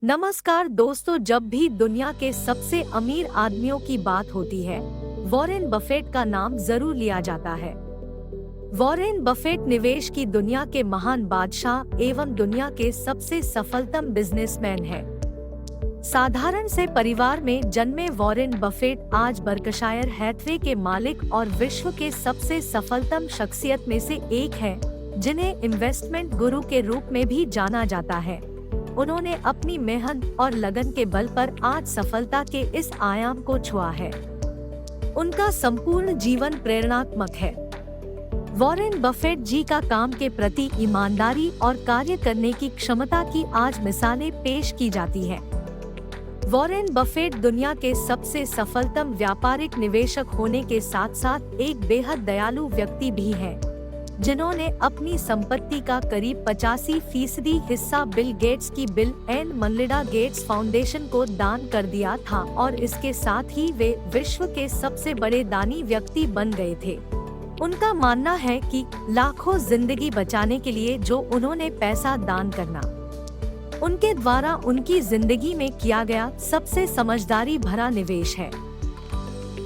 नमस्कार दोस्तों, जब भी दुनिया के सबसे अमीर आदमियों की बात होती है, वॉरेन बफेट का नाम जरूर लिया जाता है। वॉरेन बफेट निवेश की दुनिया के महान बादशाह एवं दुनिया के सबसे सफलतम बिजनेसमैन हैं। साधारण से परिवार में जन्मे वॉरेन बफेट आज बर्कशायर हैथवे के मालिक और विश्व के सबसे सफलतम शख्सियत में से एक है, जिन्हें इन्वेस्टमेंट गुरु के रूप में भी जाना जाता है। उन्होंने अपनी मेहनत और लगन के बल पर आज सफलता के इस आयाम को छुआ है। उनका संपूर्ण जीवन प्रेरणात्मक है। वॉरेन बफेट जी का काम के प्रति ईमानदारी और कार्य करने की क्षमता की आज मिसालें पेश की जाती हैं। वॉरेन बफेट दुनिया के सबसे सफलतम व्यापारिक निवेशक होने के साथ साथ एक बेहद दयालु व्यक्ति भी हैं, जिन्होंने अपनी संपत्ति का करीब 85% हिस्सा बिल गेट्स की bill and Melinda Gates foundation को दान कर दिया था और इसके साथ ही वे विश्व के सबसे बड़े दानी व्यक्ति बन गए थे। उनका मानना है कि लाखों जिंदगी बचाने के लिए जो उन्होंने पैसा दान करना, उनके द्वारा उनकी जिंदगी में किया गया सबसे समझदारी भरा निवेश है।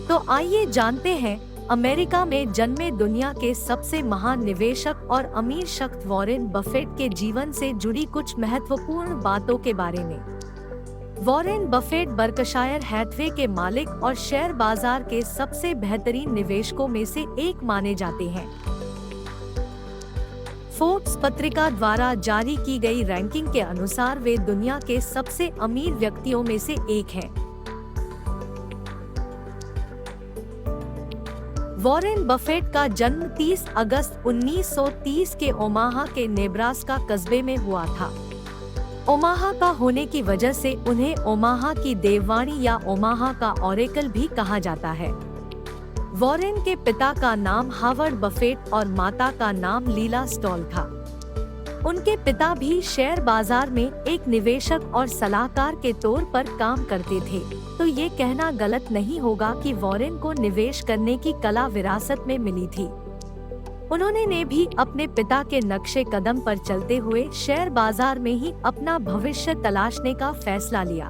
तो आइए जानते हैं अमेरिका में जन्मे दुनिया के सबसे महान निवेशक और अमीर शख्स वॉरेन बफेट के जीवन से जुड़ी कुछ महत्वपूर्ण बातों के बारे में। वॉरेन बफेट बर्कशायर हैथवे के मालिक और शेयर बाजार के सबसे बेहतरीन निवेशकों में से एक माने जाते हैं। फोर्ब्स पत्रिका द्वारा जारी की गई रैंकिंग के अनुसार वे दुनिया के सबसे अमीर व्यक्तियों में से एक हैं। वॉरेन बफेट का जन्म 30 अगस्त 1930 के ओमाहा के नेब्रास्का कस्बे में हुआ था। ओमाहा का होने की वजह से उन्हें ओमाहा की देववाणी या ओमाहा का ऑरेकल भी कहा जाता है। वॉरेन के पिता का नाम हावर्ड बफेट और माता का नाम लीला स्टॉल था। उनके पिता भी शेयर बाजार में एक निवेशक और सलाहकार के तौर पर काम करते थे, तो ये कहना गलत नहीं होगा कि वॉरेन को निवेश करने की कला विरासत में मिली थी। उन्होंने ने भी अपने पिता के नक्शे कदम पर चलते हुए शेयर बाजार में ही अपना भविष्य तलाशने का फैसला लिया।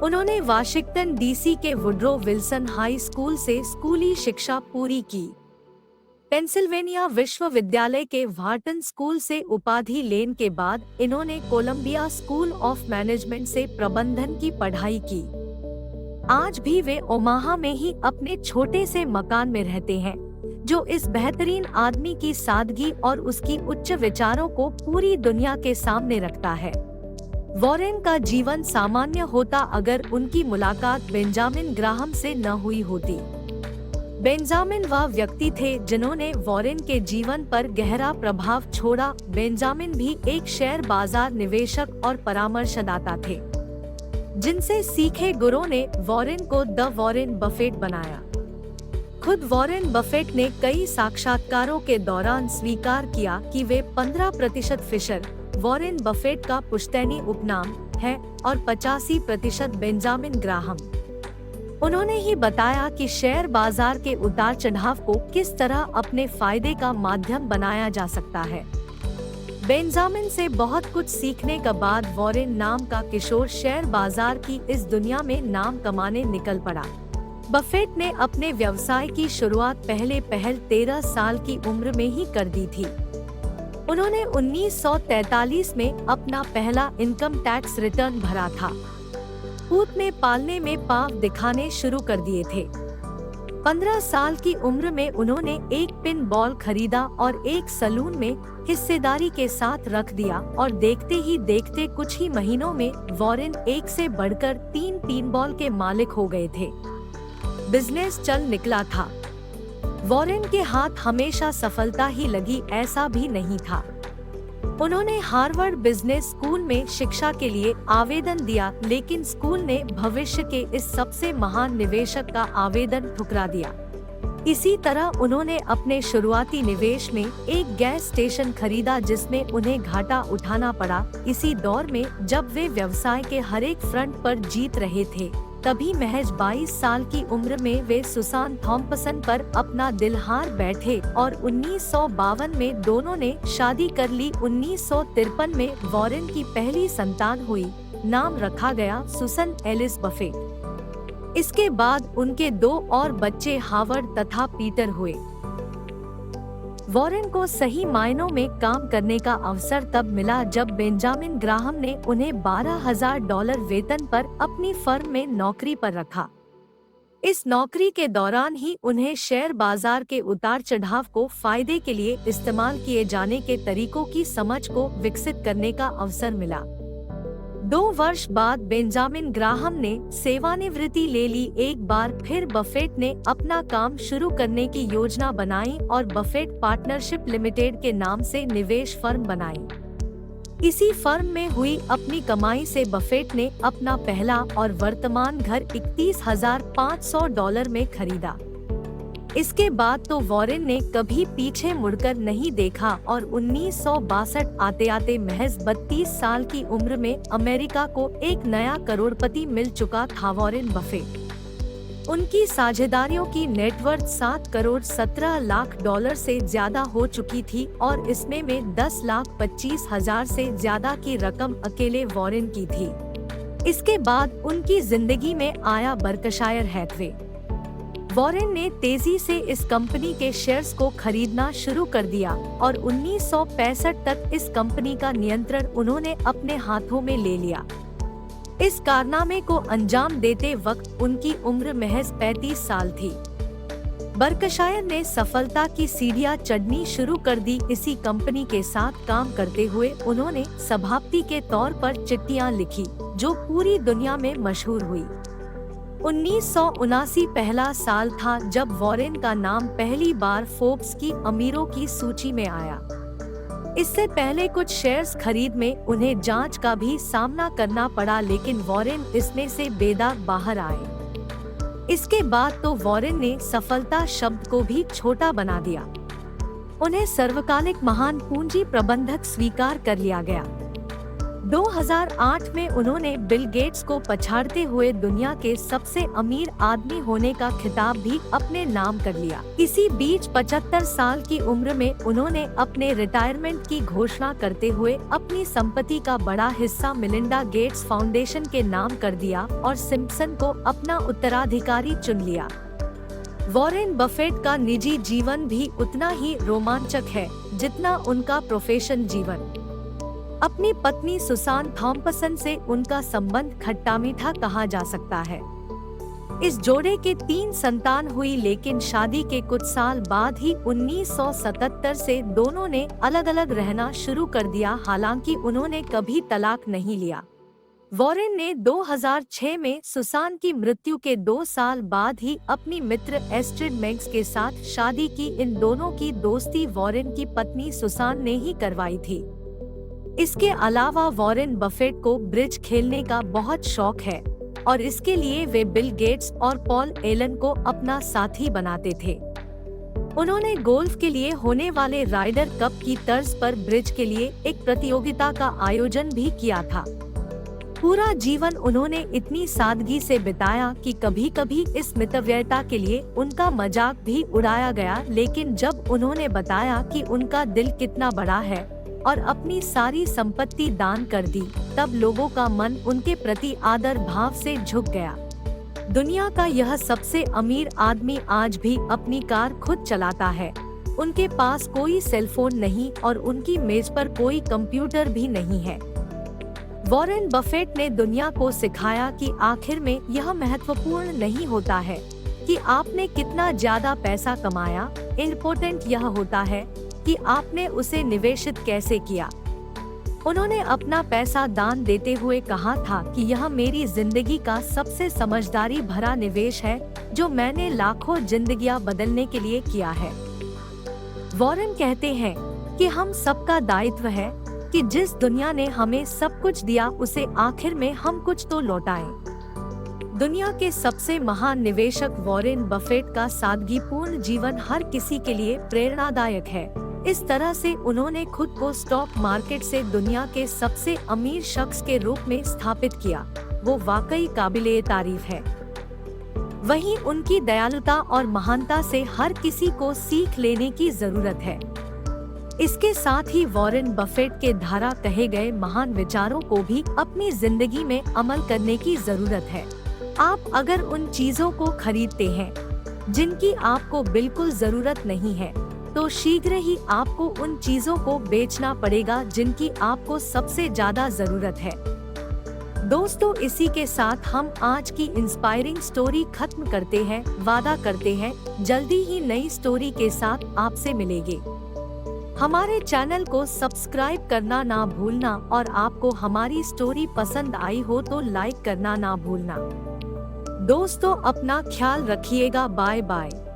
उन्होंने वाशिंगटन डीसी के वुड्रो विल्सन हाई स्कूल से स्कूली शिक्षा पूरी की। पेंसिल्वेनिया विश्वविद्यालय के व्हार्टन स्कूल से उपाधि लेने के बाद इन्होंने कोलंबिया स्कूल ऑफ मैनेजमेंट से प्रबंधन की पढ़ाई की। आज भी वे ओमाहा में ही अपने छोटे से मकान में रहते हैं, जो इस बेहतरीन आदमी की सादगी और उसकी उच्च विचारों को पूरी दुनिया के सामने रखता है। वॉरेन का जीवन सामान्य होता अगर उनकी मुलाकात बेंजामिन ग्राहम से न हुई होती। बेंजामिन वह व्यक्ति थे जिन्होंने वॉरेन के जीवन पर गहरा प्रभाव छोड़ा। बेंजामिन भी एक शेयर बाजार निवेशक और परामर्शदाता थे, जिनसे सीखे गुरुओं ने वॉरेन को द वॉरेन बफेट बनाया। खुद वॉरेन बफेट ने कई साक्षात्कारों के दौरान स्वीकार किया कि वे 15% फिशर, वॉरेन बफेट का पुश्तैनी उपनाम है, और 85% बेंजामिन ग्राहम। उन्होंने ही बताया कि शेयर बाजार के उतार चढ़ाव को किस तरह अपने फायदे का माध्यम बनाया जा सकता है। बेंजामिन से बहुत कुछ सीखने के बाद वॉरेन नाम का किशोर शेयर बाजार की इस दुनिया में नाम कमाने निकल पड़ा। बफेट ने अपने व्यवसाय की शुरुआत पहल 13 साल की उम्र में ही कर दी थी। उन्होंने 1943 में अपना पहला इनकम टैक्स रिटर्न भरा था। ऊँट में पालने में पाँव दिखाने शुरू कर दिए थे। 15 साल की उम्र में उन्होंने एक पिन बॉल खरीदा और एक सलून में हिस्सेदारी के साथ रख दिया, और देखते ही देखते कुछ ही महीनों में वॉरेन एक से बढ़कर 3 पिन बॉल के मालिक हो गए थे। बिजनेस चल निकला था। वॉरेन के हाथ हमेशा सफलता ही लगी ऐसा भी नहीं था। उन्होंने हार्वर्ड बिजनेस स्कूल में शिक्षा के लिए आवेदन दिया, लेकिन स्कूल ने भविष्य के इस सबसे महान निवेशक का आवेदन ठुकरा दिया। इसी तरह उन्होंने अपने शुरुआती निवेश में एक गैस स्टेशन खरीदा, जिसमें उन्हें घाटा उठाना पड़ा। इसी दौर में जब वे व्यवसाय के हर एक फ्रंट पर जीत रहे थे, तभी महज 22 साल की उम्र में वे सुसान थॉम्पसन पर अपना दिल हार बैठे और 1952 में दोनों ने शादी कर ली। 1953 में वॉरेन की पहली संतान हुई। नाम रखा गया सुसन एलिस बफेट। इसके बाद उनके 2 और बच्चे हावर्ड तथा पीटर हुए। वॉरेन को सही मायनों में काम करने का अवसर तब मिला जब बेंजामिन ग्राहम ने उन्हें $12,000 वेतन पर अपनी फर्म में नौकरी पर रखा। इस नौकरी के दौरान ही उन्हें शेयर बाजार के उतार चढ़ाव को फायदे के लिए इस्तेमाल किए जाने के तरीकों की समझ को विकसित करने का अवसर मिला। 2 वर्ष बाद बेंजामिन ग्राहम ने सेवानिवृत्ति ले ली। एक बार फिर बफेट ने अपना काम शुरू करने की योजना बनाई और बफेट पार्टनरशिप लिमिटेड के नाम से निवेश फर्म बनाई। इसी फर्म में हुई अपनी कमाई से बफेट ने अपना पहला और वर्तमान घर $31,500 में खरीदा। इसके बाद तो वॉरेन ने कभी पीछे मुड़कर नहीं देखा और 1962 आते आते महज 32 साल की उम्र में अमेरिका को एक नया करोड़पति मिल चुका था। वॉरेन बफेट उनकी साझेदारियों की नेटवर्थ $7,17,00,000 से ज्यादा हो चुकी थी और इसमें में 10,25,000 से ज्यादा की रकम अकेले वॉरेन की थी। इसके बाद उनकी जिंदगी में आया बर्कशायर हैथवे। वॉरेन ने तेजी से इस कंपनी के शेयर्स को खरीदना शुरू कर दिया और 1965 तक इस कंपनी का नियंत्रण उन्होंने अपने हाथों में ले लिया। इस कारनामे को अंजाम देते वक्त उनकी उम्र महज 35 साल थी। बर्कशायर ने सफलता की सीढ़ियां चढ़नी शुरू कर दी। इसी कंपनी के साथ काम करते हुए उन्होंने सभापति के तौर पर चिट्ठियां लिखी जो पूरी दुनिया में मशहूर हुई। 1979 पहला साल था जब वॉरेन का नाम पहली बार फोर्ब्स की अमीरों की सूची में आया। इससे पहले कुछ शेयर्स खरीद में उन्हें जांच का भी सामना करना पड़ा, लेकिन वॉरेन इसमें से बेदाग बाहर आए। इसके बाद तो वॉरेन ने सफलता शब्द को भी छोटा बना दिया। उन्हें सर्वकालिक महान पूंजी प्रबंधक स्वीकार कर लिया गया। 2008 में उन्होंने बिल गेट्स को पछाड़ते हुए दुनिया के सबसे अमीर आदमी होने का खिताब भी अपने नाम कर लिया। इसी बीच 75 साल की उम्र में उन्होंने अपने रिटायरमेंट की घोषणा करते हुए अपनी संपत्ति का बड़ा हिस्सा मिलिंडा गेट्स फाउंडेशन के नाम कर दिया और सिम्पसन को अपना उत्तराधिकारी चुन लिया। वॉरेन बफेट का निजी जीवन भी उतना ही रोमांचक है जितना उनका प्रोफेशन जीवन। अपनी पत्नी सुसान थॉम्पसन से उनका संबंध खट्टा मीठा कहा जा सकता है। इस जोड़े के 3 संतान हुई, लेकिन शादी के कुछ साल बाद ही 1977 से दोनों ने अलग अलग रहना शुरू कर दिया। हालांकि उन्होंने कभी तलाक नहीं लिया। वॉरेन ने 2006 में सुसान की मृत्यु के 2 साल बाद ही अपनी मित्र एस्ट्रिड मेग्स के साथ शादी की। इन दोनों की दोस्ती वॉरेन की पत्नी सुसान ने ही करवाई थी। इसके अलावा वॉरेन बफेट को ब्रिज खेलने का बहुत शौक है और इसके लिए वे बिल गेट्स और पॉल एलन को अपना साथी बनाते थे। उन्होंने गोल्फ के लिए होने वाले राइडर कप की तर्ज पर ब्रिज के लिए एक प्रतियोगिता का आयोजन भी किया था। पूरा जीवन उन्होंने इतनी सादगी से बिताया कि कभी-कभी इस मितव्ययता के लिए उनका मजाक भी उड़ाया गया, लेकिन जब उन्होंने बताया कि उनका दिल कितना बड़ा है और अपनी सारी संपत्ति दान कर दी, तब लोगों का मन उनके प्रति आदर भाव से झुक गया। दुनिया का यह सबसे अमीर आदमी आज भी अपनी कार खुद चलाता है। उनके पास कोई सेलफोन नहीं और उनकी मेज पर कोई कंप्यूटर भी नहीं है। वॉरेन बफेट ने दुनिया को सिखाया कि आखिर में यह महत्वपूर्ण नहीं होता है कि आपने कितना ज्यादा पैसा कमाया, इम्पोर्टेंट यह होता है कि आपने उसे निवेशित कैसे किया। उन्होंने अपना पैसा दान देते हुए कहा था कि यह मेरी जिंदगी का सबसे समझदारी भरा निवेश है जो मैंने लाखों जिंदगियां बदलने के लिए किया है। वॉरेन कहते हैं कि हम सबका दायित्व है कि जिस दुनिया ने हमें सब कुछ दिया उसे आखिर में हम कुछ तो लौटाएं। दुनिया के सबसे महान निवेशक वॉरेन बफेट का सादगीपूर्ण जीवन हर किसी के लिए प्रेरणादायक है। इस तरह से उन्होंने खुद को स्टॉक मार्केट से दुनिया के सबसे अमीर शख्स के रूप में स्थापित किया। वो वाकई काबिले तारीफ है। वहीं उनकी दयालुता और महानता से हर किसी को सीख लेने की जरूरत है। इसके साथ ही वॉरेन बफेट के द्वारा कहे गए महान विचारों को भी अपनी जिंदगी में अमल करने की जरूरत है। आप अगर उन चीजों को खरीदते हैं जिनकी आपको बिल्कुल जरूरत नहीं है, तो शीघ्र ही आपको उन चीजों को बेचना पड़ेगा जिनकी आपको सबसे ज्यादा जरूरत है। दोस्तों, इसी के साथ हम आज की इंस्पायरिंग स्टोरी खत्म करते हैं। वादा करते हैं जल्दी ही नई स्टोरी के साथ आपसे मिलेंगे। हमारे चैनल को सब्सक्राइब करना ना भूलना और आपको हमारी स्टोरी पसंद आई हो तो लाइक करना ना भूलना। दोस्तों, अपना ख्याल रखिएगा। Bye bye.